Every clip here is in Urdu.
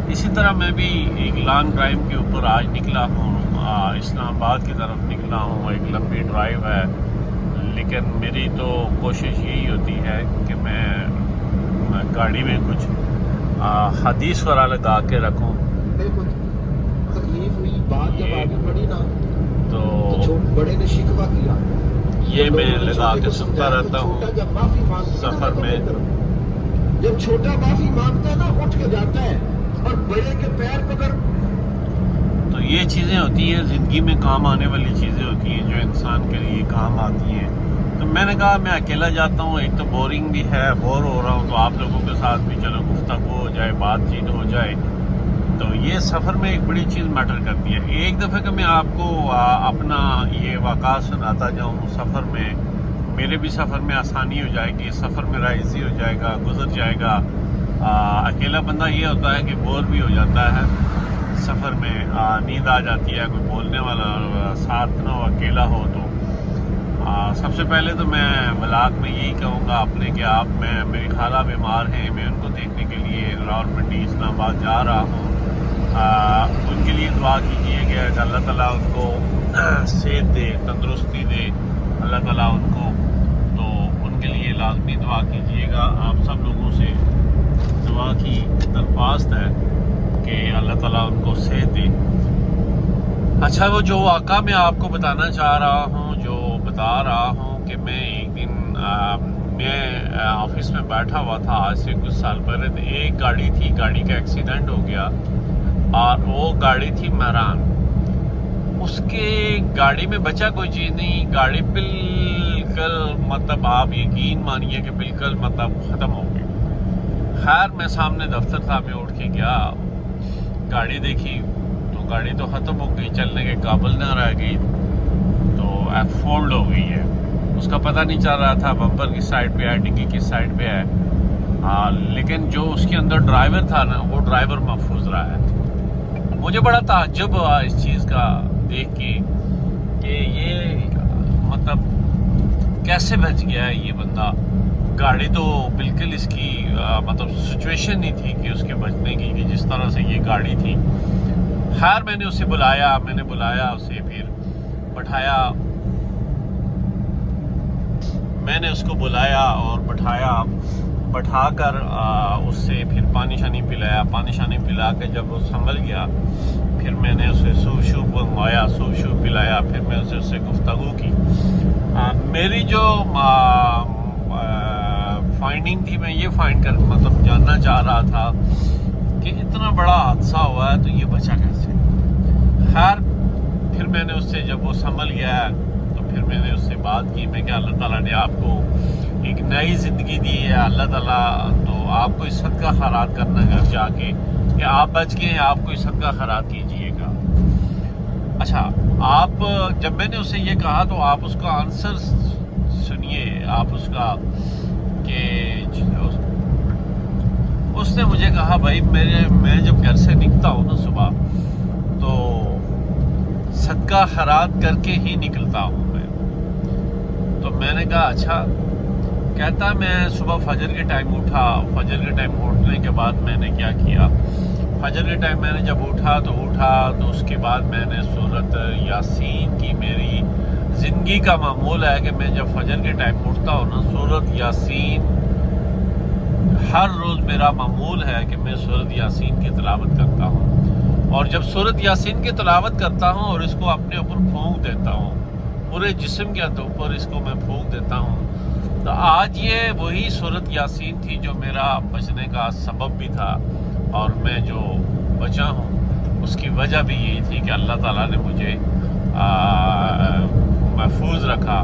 اسی طرح میں بھی ایک لانگ ڈرائیو کے اوپر آج نکلا ہوں، اسلام آباد کی طرف نکلا ہوں. ایک لمبی ڈرائیو ہے، لیکن میری تو کوشش یہی ہوتی ہے کہ میں گاڑی میں کچھ حدیث وغیرہ لگا کے رکھوں. تکلیف ہوئی بات جب آگے بڑھی نا تو بڑے نے شکوہ کیا، یہ میں لگا کے سنتا رہتا ہوں سفر میں. جب چھوٹا معافی مانگتا ہے نا اٹھ کے جاتا ہے اور بڑے کے پیر پکڑ. تو یہ چیزیں ہوتی ہیں زندگی میں، کام آنے والی چیزیں ہوتی ہیں جو انسان کے لیے کام آتی ہیں. تو میں نے کہا میں اکیلا جاتا ہوں، ایک تو بورنگ بھی ہے، بور ہو رہا ہوں، تو آپ لوگوں کے ساتھ بھی چلو گفتگو ہو جائے، بات چیت ہو جائے. تو یہ سفر میں ایک بڑی چیز میٹر کرتی ہے. ایک دفعہ کہ میں آپ کو اپنا یہ واقعہ سناتا جاؤں سفر میں، میرے بھی سفر میں آسانی ہو جائے گی، سفر میرا ایزی ہو جائے گا، گزر جائے گا. اکیلا بندہ یہ ہوتا ہے کہ بور بھی ہو جاتا ہے سفر میں، نیند آ جاتی ہے، کوئی بولنے والا ساتھ نہ ہو، اکیلا ہو. تو سب سے پہلے تو میں بلاک میں یہی کہوں گا اپنے کہ میری خالہ بیمار ہیں، میں ان کو دیکھنے کے لیے راولپنڈی اسلام آباد جا رہا ہوں. ان کے لیے دعا کیجیے گا کہ اللہ تعالیٰ ان کو صحت دے، تندرستی دے اللہ تعالیٰ ان کو. تو ان کے لیے لازمی دعا کیجیے گا. آپ سب لوگوں سے دعا کی درخواست ہے کہ اللہ تعالیٰ ان کو صحت دے. اچھا، وہ جو واقعہ میں آپ کو بتانا چاہ رہا ہوں، بتا رہا ہوں کہ میں ایک دن میں آفس میں بیٹھا ہوا تھا آج سے کچھ سال پہلے. ایک گاڑی تھی، گاڑی کا ایکسیڈنٹ ہو گیا اور وہ گاڑی تھی مہران. اس کے گاڑی میں بچا کوئی چیز نہیں، گاڑی بالکل مطلب آپ یقین مانیے کہ بالکل مطلب ختم ہو گئی. خیر میں سامنے دفتر تھا، میں اٹھ کے گیا، گاڑی دیکھی تو گاڑی تو ختم ہو گئی، چلنے کے قابل نہ رہ گئی. تو فولڈ ہو گئی ہے، اس کا پتہ نہیں چل رہا تھا بمپر کی سائڈ پہ ہے، ڈگی کی سائڈ پہ ہے. لیکن جو اس کے اندر ڈرائیور تھا نا، وہ ڈرائیور محفوظ رہا ہے. مجھے بڑا تعجب ہوا اس چیز کا دیکھ کے کہ یہ مطلب کیسے بچ گیا ہے یہ بندہ. گاڑی تو بالکل اس کی مطلب سچویشن نہیں تھی کہ اس کے بچنے کی، کہ جس طرح سے یہ گاڑی تھی. خیر میں نے اسے بلایا، اسے پھر بٹھایا، میں نے اس کو بلایا اور بٹھا کر اس سے پھر پانی شانی پلا کے جب وہ سنبھل گیا، پھر میں نے اسے سوپ شوپ منگوایا، سوپ شوپ پلایا. پھر میں اس سے گفتگو کی. میری جو فائنڈنگ تھی، میں یہ مطلب جاننا چاہ رہا تھا کہ اتنا بڑا حادثہ ہوا ہے تو یہ بچا کیسے. خیر پھر میں نے اس سے جب وہ سنبھل گیا ہے تو پھر میں نے اس سے بات کی. میں کہ اللہ تعالیٰ نے آپ کو ایک نئی زندگی دی ہے، اللہ تعالیٰ تو آپ کو اس صدقہ خیرات کرنا گھر جا کے کہ آپ بچ گئے ہیں، آپ کو اس صدقہ خیرات کیجیے گا. اچھا، آپ جب میں نے اسے یہ کہا تو آپ اس کا آنسر سنیے، آپ اس کا کہ اس نے مجھے کہا بھائی میں جب گھر سے نکلتا ہوں نا صبح تو صدقہ خیرات کر کے ہی نکلتا ہوں میں. تو میں نے کہا اچھا. کہتا میں صبح فجر کے ٹائم اٹھنے کے بعد میں نے کیا کیا، فجر کے ٹائم میں نے جب اٹھا تو اس کے بعد میں نے سورت یاسین کی، میری زندگی کا معمول ہے کہ میں جب فجر کے ٹائم اٹھتا ہوں نا، سورت یاسین ہر روز میرا معمول ہے کہ میں سورت یاسین کی تلاوت کرتا ہوں. اور جب سورت یاسین کی تلاوت کرتا ہوں اور اس کو اپنے اوپر پھونک دیتا ہوں، پورے جسم کے اوپر اس کو میں پھونک دیتا ہوں. تو آج یہ وہی سورت یاسین تھی جو میرا بچنے کا سبب بھی تھا، اور میں جو بچا ہوں اس کی وجہ بھی یہی تھی کہ اللہ تعالیٰ نے مجھے محفوظ رکھا.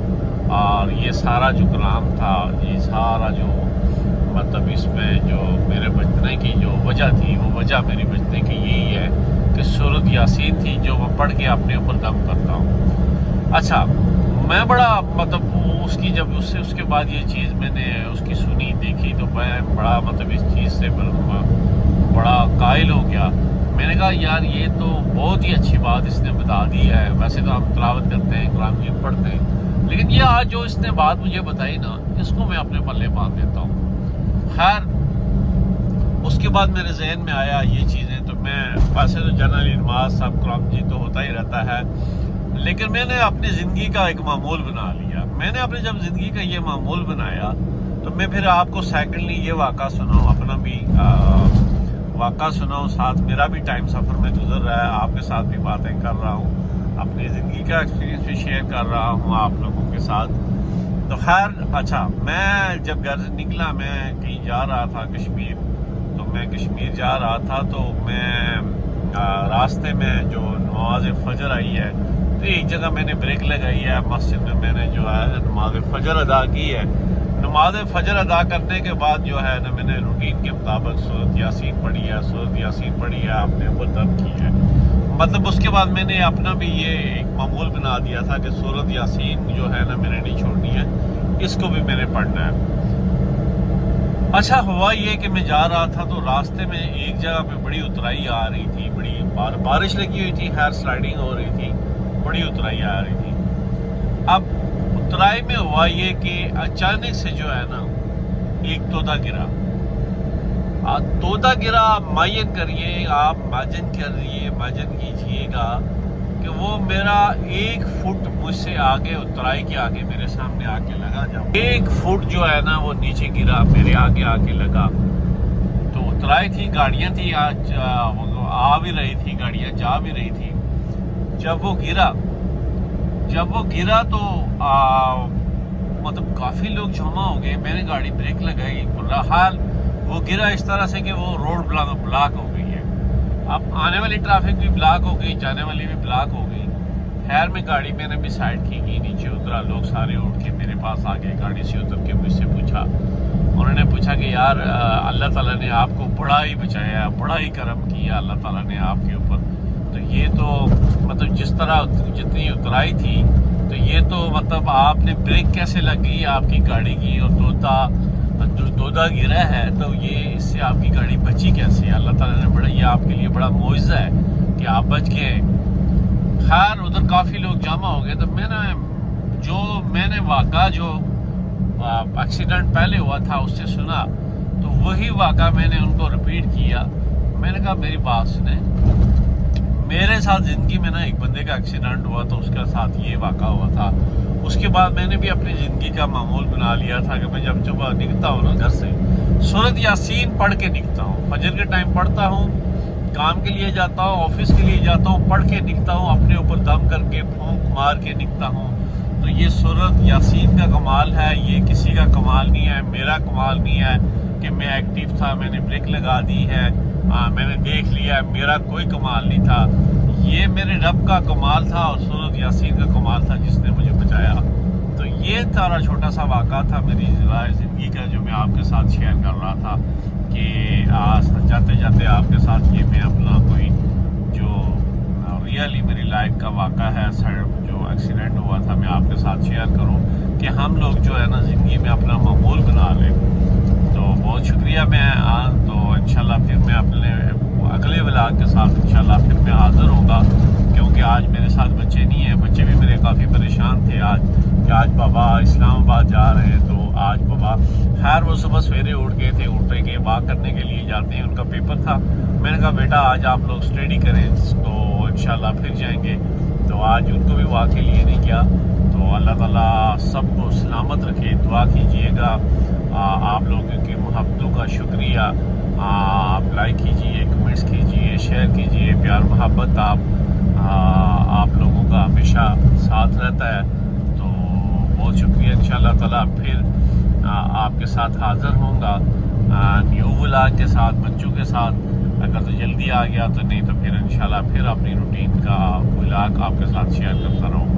اور یہ سارا جو کلام تھا، یہ سارا جو مطلب اس میں جو میرے بچنے کی جو وجہ تھی، وہ وجہ میری بچنے کی یہی ہے کہ سورت یاسین تھی جو میں پڑھ کے اپنے اوپر دم کرتا ہوں. اچھا، میں بڑا مطلب اس کی جب اس کے بعد یہ چیز میں نے اس کی سنی دیکھی تو میں بڑا مطلب اس چیز سے بڑا قائل ہو گیا. میں نے کہا یار یہ تو بہت ہی اچھی بات اس نے بتا دی ہے. ویسے تو ہم تلاوت کرتے ہیں، قرآن مجید پڑھتے ہیں، لیکن یہ آج جو اس نے بات مجھے بتائی نا، اس کو میں اپنے پلے باندھ دیتا ہوں. خیر اس کے بعد میرے ذہن میں آیا یہ چیزیں، تو ویسے تو جنرلی نماز سب کرام جی تو ہوتا ہی رہتا ہے، لیکن میں نے اپنی زندگی کا ایک معمول بنا لیا. میں نے اپنی جب زندگی کا یہ معمول بنایا تو میں پھر آپ کو سیکنڈلی یہ واقعہ سناؤں، اپنا بھی واقعہ سناؤں، ساتھ میرا بھی ٹائم سفر میں گزر رہا ہے، آپ کے ساتھ بھی باتیں کر رہا ہوں، اپنی زندگی کا ایکسپیرینس بھی شیئر کر رہا ہوں آپ لوگوں کے ساتھ. تو خیر اچھا، میں جب گھر سے نکلا، میں کہیں جا رہا تھا کشمیر، تو میں کشمیر جا رہا تھا تو میں راستے میں جو نماز فجر آئی ہے تو ایک جگہ میں نے بریک لگائی ہے مسجد میں نے جو ہے نماز فجر ادا کی ہے. نماز فجر ادا کرنے کے بعد جو ہے نا میں نے روٹین کے مطابق سورۃ یاسین پڑھی ہے، اپنے اوپر دم کی ہے. مطلب اس کے بعد میں نے اپنا بھی یہ ایک معمول بنا دیا تھا کہ سورۃ یاسین جو ہے نا میں نے نہیں چھوڑنی ہے، اس کو بھی میں نے پڑھنا ہے. اچھا ہوا یہ کہ میں جا رہا تھا تو راستے میں ایک جگہ پہ بڑی اترائی آ رہی تھی، بڑی بارش لگی ہوئی تھی، خیر سلائڈنگ ہو رہی تھی، بڑی اترائی آ رہی تھی. اب اترائی میں ہوا یہ کہ اچانک سے جو ہے نا ایک تودا گرا. تودا گرا، معین کریے آپ، ماجن کیجئے گا کہ وہ میرا 1 فٹ مجھ سے آگے، اترائی کے آگے میرے سامنے آ کے لگا. جب 1 فٹ جو ہے نا وہ نیچے گرا، میرے آگے آ کے لگا. تو اترائی تھی، گاڑیاں تھی، آ بھی رہی تھی، گاڑیاں جا بھی رہی تھی. جب وہ گرا تو مطلب کافی لوگ جمع ہو گئے. میں نے گاڑی بریک لگائی، حال وہ گرا اس طرح سے کہ وہ روڈ بلاک ہو گئی ہے. اب آنے والی ٹریفک بھی بلاک ہو گئی، جانے والی بھی بلاک ہو گئی. خیر میں نے بھی سائڈ کی، نیچے اترا. لوگ سارے اٹھ کے میرے پاس آ گئے، گاڑی سے اتر کے مجھ سے پوچھا. انہوں نے پوچھا کہ یار اللہ تعالیٰ نے آپ کو بڑا ہی بچایا، بڑا ہی کرم کیا اللہ تعالیٰ نے آپ کے اوپر. تو یہ تو مطلب جس طرح جتنی اترائی تھی تو یہ تو مطلب آپ نے بریک کیسے لگ گئی آپ کی گاڑی کی، اور تودا گرا ہے تو یہ اس سے آپ کی گاڑی بچی کیسے؟ اللہ تعالیٰ نے بڑا، یہ آپ کے لیے بڑا معجزہ ہے کہ آپ بچ گئے. خیر ادھر کافی لوگ جمع ہو گئے. تو میں نے واقعہ جو ایکسیڈنٹ پہلے ہوا تھا اس سے سنا، تو وہی واقعہ میں نے ان کو ریپیٹ کیا. میں نے کہا میری بات سنیں، میرے ساتھ زندگی میں نا ایک بندے کا ایکسیڈنٹ ہوا تو اس کے ساتھ یہ واقعہ ہوا تھا. اس کے بعد میں نے بھی اپنی زندگی کا معمول بنا لیا تھا کہ میں جب نکلتا ہوں نا گھر سے، سورۃ یاسین پڑھ کے نکلتا ہوں. فجر کے ٹائم پڑھتا ہوں، کام کے لیے جاتا ہوں، آفس کے لیے جاتا ہوں، پڑھ کے نکلتا ہوں، اپنے اوپر دم کر کے پھونک مار کے نکلتا ہوں. تو یہ سورۃ یاسین کا کمال ہے، یہ کسی کا کمال نہیں ہے، میرا کمال نہیں ہے کہ میں ایکٹیو تھا، میں نے بریک لگا دی ہے، میں نے دیکھ لیا، میرا کوئی کمال نہیں تھا. یہ میرے رب کا کمال تھا اور سورۃ یاسین کا کمال تھا جس نے مجھے بچایا. تو یہ سارا چھوٹا سا واقعہ تھا میری زندگی کا جو میں آپ کے ساتھ شیئر کر رہا تھا کہ جاتے جاتے آپ کے ساتھ یہ میں اپنا کوئی جو ریئلی میری لائف کا واقعہ ہے، جو ایکسیڈنٹ ہوا تھا، میں آپ کے ساتھ شیئر کروں کہ ہم لوگ جو ہے نا زندگی میں اپنا معمول بنا لیں. تو بہت شکریہ. تو انشاءاللہ پھر میں اپنے اگلے ولاگ کے ساتھ انشاءاللہ پھر میں حاضر ہوں گا، کیونکہ آج میرے ساتھ بچے نہیں ہیں. بچے بھی میرے کافی پریشان تھے آج بابا اسلام آباد جا رہے ہیں. تو آج بابا خیر وہ صبح سویرے اٹھ گئے تھے، اٹھ کے واک کرنے کے لیے جاتے ہیں، ان کا پیپر تھا. میں نے کہا بیٹا آج آپ لوگ اسٹڈی کریں تو انشاءاللہ پھر جائیں گے. تو آج ان کو بھی واک کے لیے نہیں کیا. تو اللہ تعالیٰ سب کو سلامت رکھے. دعا کیجئے گا. آپ لوگوں کی محبتوں کا شکریہ. آپ لائک کیجئے، کمنٹس کیجئے، شیئر کیجئے. پیار محبت آپ لوگوں کا ہمیشہ ساتھ رہتا ہے. تو بہت شکریہ. انشاءاللہ تعالیٰ پھر آپ کے ساتھ حاضر ہوں گا نیو ولاگ کے ساتھ، بچوں کے ساتھ. اگر تو جلدی آ گیا تو نہیں تو پھر انشاءاللہ پھر اپنی روٹین کا ولاگ آپ کے ساتھ شیئر کرتا رہوں.